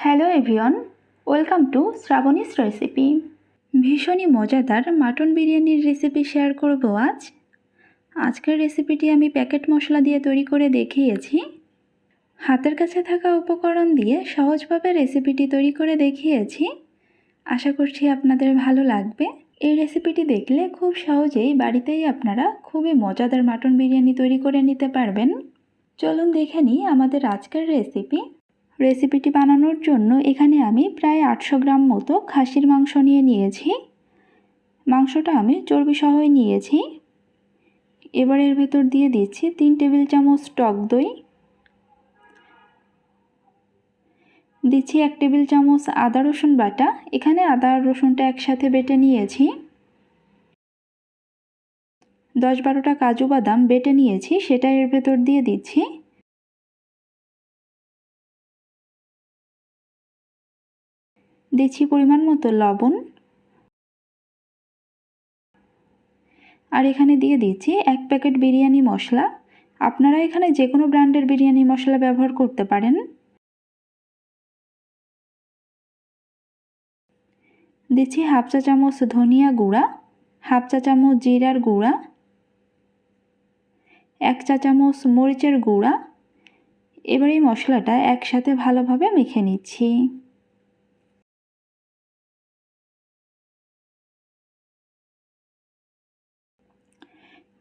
Hello everyone, welcome to Shrabani's recipe. ভীষণই মজাদার mutton বিরিয়ানির রেসিপি শেয়ার করব আজকের রেসিপিটি আমি প্যাকেট মশলা দিয়ে তৈরি করে দেখিয়েছি। হাতের কাছে থাকা উপকরণ দিয়ে সহজভাবে রেসিপিটি তৈরি করে দেখিয়েছি। আশা করছি আপনাদের ভালো লাগবে। এই রেসিপিটি দেখলে খুব সহজেই বাড়িতেই আপনারা খুবই মজাদার মাটন বিরিয়ানি তৈরি করে নিতে পারবেন। চলুন দেখে নিই আমাদের আজকের রেসিপিটি বানানোর জন্য এখানে আমি প্রায় 800 গ্রাম মতো খাসির মাংস নিয়েছি। মাংসটা আমি চর্বি সহই নিয়েছি। এবার এর ভেতর দিয়ে দিচ্ছি 3 টেবিল চামচ টক দই, দিচ্ছি 1 টেবিল চামচ আদা রসুন বাটা। এখানে আদা আর রসুনটা একসাথে বেটে নিয়েছি। 10-12টা কাজু বাদাম বেটে নিয়েছি, সেটা এর ভেতর দিয়ে দিচ্ছি। দিচ্ছি পরিমাণ মতো লবণ, আর এখানে দিয়ে দিচ্ছি 1 প্যাকেট বিরিয়ানি মশলা। আপনারা এখানে যে কোনো ব্র্যান্ডের বিরিয়ানি মশলা ব্যবহার করতে পারেন। দিচ্ছি হাফ চা চামচ ধনিয়া গুঁড়া, হাফ চা চামচ জিরার গুঁড়া, 1 চা চামচ মরিচের গুঁড়া। এবার এই মশলাটা একসাথে ভালোভাবে মেখে নিচ্ছি।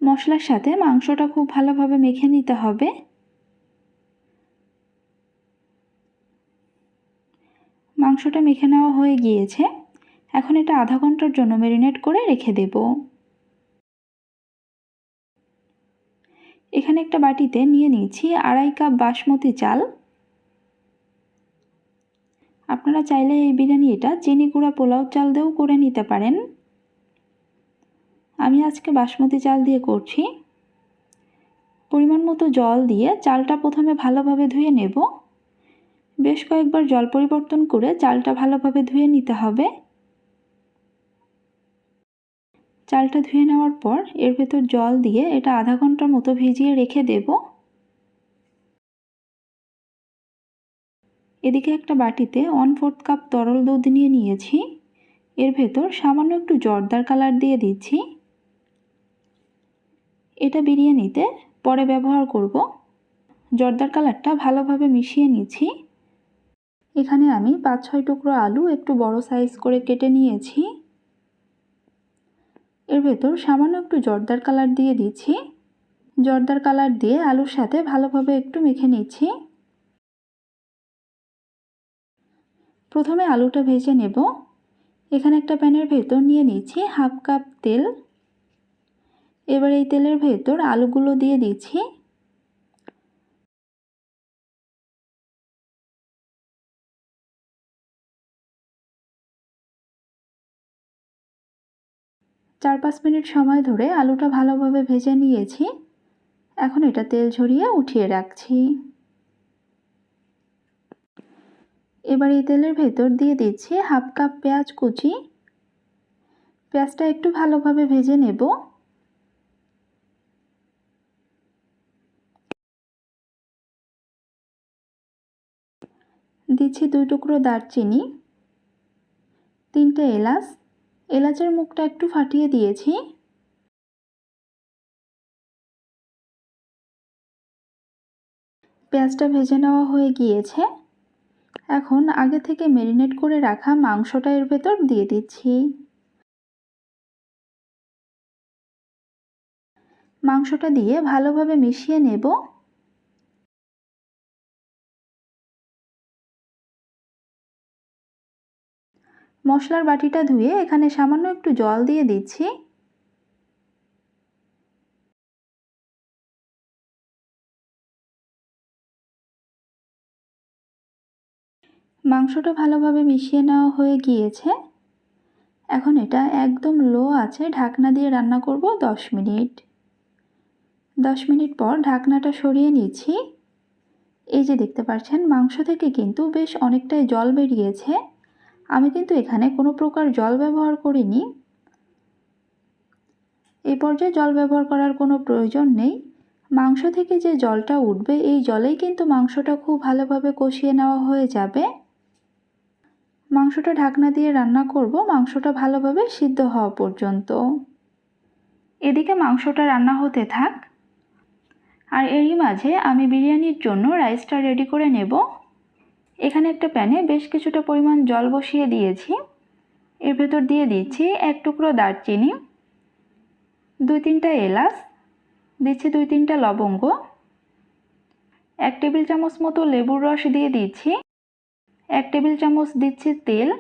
মশলার সাথে মাংসটা খুব ভালোভাবে মেখে নিতে হবে। মাংসটা মেখে নেওয়া হয়ে গিয়েছে। এখন এটা আধা ঘন্টার জন্য ম্যারিনেট করে রেখে দেব। এখানে একটা বাটিতে নিয়ে নিচ্ছি 2.5 কাপ বাসমতি চাল। আপনারা চাইলে এই বিরিয়ানিটা চিনি গুঁড়া পোলাও চাল দিয়েও করে নিতে পারেন। আমি আজকে বাসমতি চাল দিয়ে করছি। পরিমাণ মতো জল দিয়ে চালটা প্রথমে ভালোভাবে ধুয়ে নেব। বেশ কয়েকবার জল পরিবর্তন করে চালটা ভালোভাবে ধুয়ে নিতে হবে। চালটা ধুয়ে নেওয়ার পর এর ভেতর জল দিয়ে এটা আধা ঘন্টার মতো ভিজিয়ে রেখে দেব। এদিকে একটা বাটিতে 1/4 কাপ তরল দুধ নিয়েছি। এর ভেতর সামান্য একটু জর্দার কালার দিয়ে দিচ্ছি। এটা বিরিয়ানিতে পরে ব্যবহার করব। জর্দার কালারটা ভালোভাবে মিশিয়ে নিচ্ছি। এখানে আমি 5-6 টুকরো আলু একটু বড় সাইজ করে কেটে নিয়েছি। এর ভেতর সামান্য একটু জর্দার কালার দিয়ে দিচ্ছি। জর্দার কালার দিয়ে আলুর সাথে ভালোভাবে একটু মেখে নিচ্ছি। প্রথমে আলুটা ভেজে নেব। এখানে একটা প্যানের ভেতর নিয়ে নিচ্ছি হাফ কাপ তেল। এবার এই তেলের ভেতর আলুগুলো দিয়ে দিচ্ছি। চার 5 মিনিট সময় ধরে আলুটা ভালোভাবে ভেজে নিয়েছি। এখন এটা তেল ঝরিয়ে উঠিয়ে রাখছি। এবার এই তেলের ভেতর দিয়ে দিচ্ছি হাফ কাপ পেঁয়াজ কুচি। পেঁয়াজটা একটু ভালোভাবে ভেজে নেব। দিচ্ছি 2 টুকরো দারচিনি, 3টে এলাচ। এলাচের মুখটা একটু ফাটিয়ে দিয়েছি। পেঁয়াজটা ভেজে নেওয়া হয়ে গিয়েছে। এখন আগে থেকে ম্যারিনেট করে রাখা মাংসটা এর ভেতর দিয়ে দিচ্ছি। মাংসটা দিয়ে ভালোভাবে মিশিয়ে নেব। মশলার বাটিটা ধুয়ে এখানে সামান্য একটু জল দিয়ে দিচ্ছি। মাংসটা ভালোভাবে মিশিয়ে নেওয়া হয়ে গিয়েছে। এখন এটা একদম লো আছে ঢাকনা দিয়ে রান্না করব 10 মিনিট। 10 মিনিট পর ঢাকনাটা সরিয়ে নিচ্ছি। এই যে দেখতে পাচ্ছেন মাংস থেকে কিন্তু বেশ অনেকটাই জল বেরিয়েছে। আমি কিন্তু এখানে কোনো প্রকার জল ব্যবহার করিনি। এই পর্যায়ে জল ব্যবহার করার কোনো প্রয়োজন নেই। মাংস থেকে যে জলটা উঠবে এই জলেই কিন্তু মাংসটা খুব ভালোভাবে কষিয়ে নেওয়া হয়ে যাবে। মাংসটা ঢাকনা দিয়ে রান্না করব মাংসটা ভালোভাবে সিদ্ধ হওয়া পর্যন্ত। এদিকে মাংসটা রান্না হতে থাক, আর এরই মাঝে আমি বিরিয়ানির জন্য রাইসটা রেডি করে নেব। এখানে একটা প্যানে বেশ কিছুটা পরিমাণ জল বসিয়ে দিয়েছি। এর ভেতর দিয়ে দিচ্ছি 1 টুকরো দারচিনি, 2-3টা এলাচ, দিচ্ছি 2-3টা লবঙ্গ, 1 টেবিল চামচ মতো লেবুর রস দিয়ে দিচ্ছি, 1 টেবিল চামচ দিচ্ছি তেল।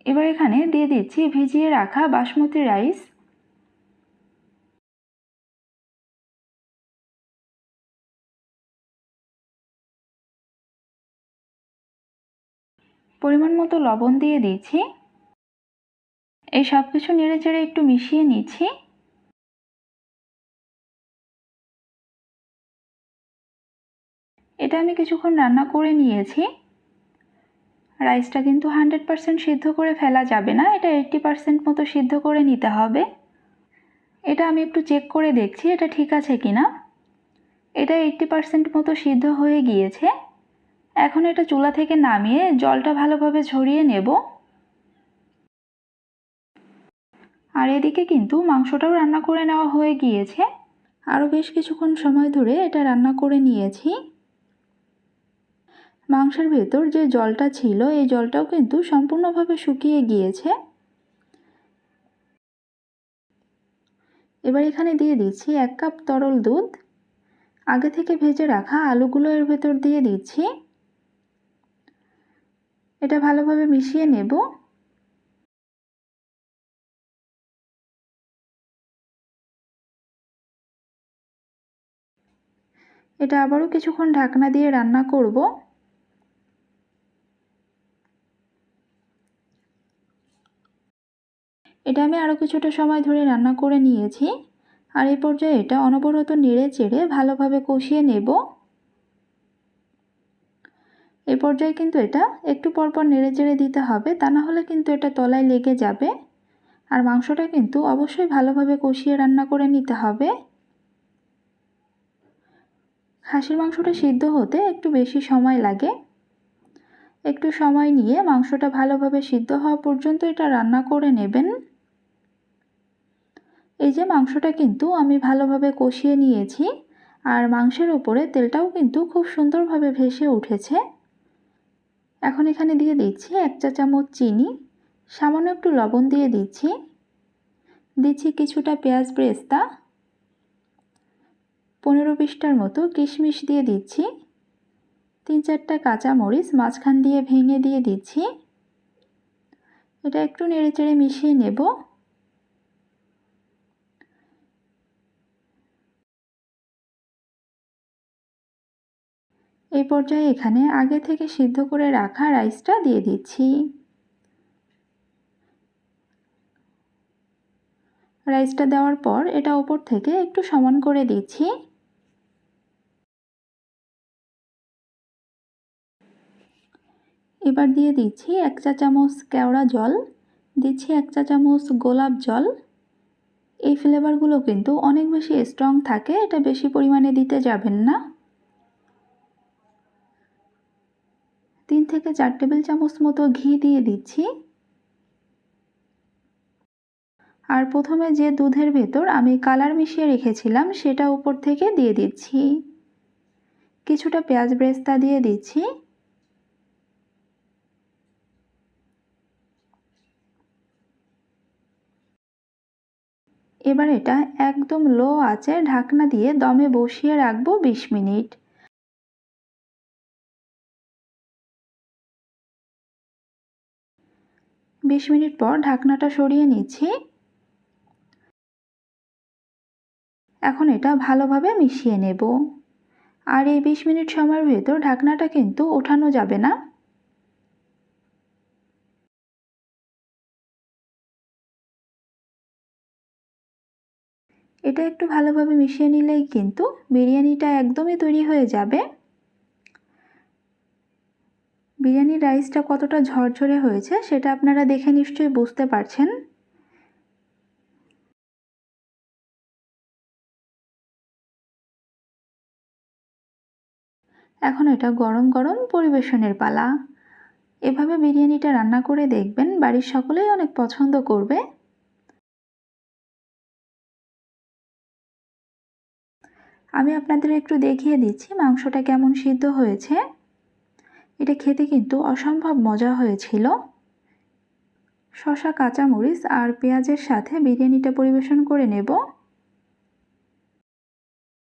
এবার এখানে দিয়ে দিচ্ছি ভিজিয়ে রাখা বাসমতি রাইস। পরিমাণ মতো লবণ দিয়ে দিচ্ছি। এই সব কিছু নেড়েচেড়ে একটু মিশিয়ে নিচ্ছি। এটা আমি কিছুক্ষণ রান্না করে নিয়েছি। রাইসটা কিন্তু 100% সিদ্ধ করে ফেলা যাবে না, এটা 80% মতো সিদ্ধ করে নিতে হবে। এটা আমি একটু চেক করে দেখছি এটা ঠিক আছে কিনা। এটা 80% মতো সিদ্ধ হয়ে গিয়েছে। এখন এটা চুলা থেকে নামিয়ে জলটা ভালোভাবে ঝরিয়ে নেব। আর এদিকে কিন্তু মাংসটাও রান্না করে নেওয়া হয়ে গিয়েছে। আরও বেশ কিছুক্ষণ সময় ধরে এটা রান্না করে নিয়েছি। মাংসের ভেতর যে জলটা ছিল এই জলটাও কিন্তু সম্পূর্ণভাবে শুকিয়ে গিয়েছে। এবার এখানে দিয়ে দিচ্ছি 1 কাপ তরল দুধ। আগে থেকে ভেজে রাখা আলুগুলো এর ভেতর দিয়ে দিচ্ছি। এটা ভালোভাবে মিশিয়ে নেব। এটা আবারও কিছুক্ষণ ঢাকনা দিয়ে রান্না করব। এটা আমি আরও কিছুটা সময় ধরে রান্না করে নিয়েছি। আর এই পর্যায়ে এটা অনবরত নেড়ে চেড়ে ভালোভাবে কষিয়ে নেব। এই পর্যায়ে কিন্তু এটা একটু পরপর নেড়ে চেড়ে দিতে হবে, তা না হলে কিন্তু এটা তলায় লেগে যাবে। আর মাংসটা কিন্তু অবশ্যই ভালোভাবে কষিয়ে রান্না করে নিতে হবে। খাসির মাংসটা সিদ্ধ হতে একটু বেশি সময় লাগে। একটু সময় নিয়ে মাংসটা ভালোভাবে সিদ্ধ হওয়া পর্যন্ত এটা রান্না করে নেবেন। এই যে মাংসটা কিন্তু আমি ভালোভাবে কষিয়ে নিয়েছি, আর মাংসের উপরে তেলটাও কিন্তু খুব সুন্দরভাবে ভেসে উঠেছে। এখন এখানে দিয়ে দিচ্ছি 1 চা চামচ চিনি, সামান্য একটু লবণ দিয়ে দিচ্ছি, দিচ্ছি কিছুটা পেঁয়াজ বেরেস্তা, 15-20টার মতো কিশমিশ দিয়ে দিচ্ছি, 3-4টা কাঁচামরিচ মাঝখান দিয়ে ভেঙে দিয়ে দিচ্ছি। এটা একটু নেড়েচেড়ে মিশিয়ে নেব। এই পর্যায়ে এখানে আগে থেকে সিদ্ধ করে রাখা রাইসটা দিয়ে দিচ্ছি। রাইসটা দেওয়ার পর এটা উপর থেকে একটু সমান করে দিচ্ছি। এবার দিয়ে দিচ্ছি 1 চা চামচ কেওড়া জল, দিচ্ছি 1 চা চামচ গোলাপ জল। এই ফ্লেভারগুলো কিন্তু অনেক বেশি স্ট্রং থাকে, এটা বেশি পরিমাণে দিতে যাবেন না। 3 থেকে 4 টেবিল চামচ মতো ঘি দিয়ে দিচ্ছি। আর প্রথমে যে দুধের ভেতর আমি কালার মিশিয়ে রেখেছিলাম সেটা উপর থেকে দিয়ে দিচ্ছি। কিছুটা পেঁয়াজ বেরেস্তা দিয়ে দিচ্ছি। এবার এটা একদম লো আঁচে ঢাকনা দিয়ে দমে বসিয়ে রাখবো 20 মিনিট। 20 মিনিট পর ঢাকনাটা সরিয়ে নিচ্ছি। এখন এটা ভালোভাবে মিশিয়ে নেব। আর এই 20 মিনিট সময়ের ভেতর ঢাকনাটা কিন্তু ওঠানো যাবে না। এটা একটু ভালোভাবে মিশিয়ে নিলেই কিন্তু বিরিয়ানিটা একদমই তৈরি হয়ে যাবে। বিরিয়ানির রাইসটা কতটা ঝরঝরে হয়েছে সেটা আপনারা দেখে নিশ্চয়ই বুঝতে পারছেন। এখন এটা গরম গরম পরিবেশনের পালা। এভাবে বিরিয়ানিটা রান্না করে দেখবেন, বাড়ির সকলেই অনেক পছন্দ করবে। আমি আপনাদের একটু দেখিয়ে দিচ্ছি মাংসটা কেমন সিদ্ধ হয়েছে। এটা খেতে কিন্তু অসম্ভব মজা হয়েছিল। শসা, কাঁচামরিচ আর পেঁয়াজের সাথে বিরিয়ানিটা পরিবেশন করে নেব।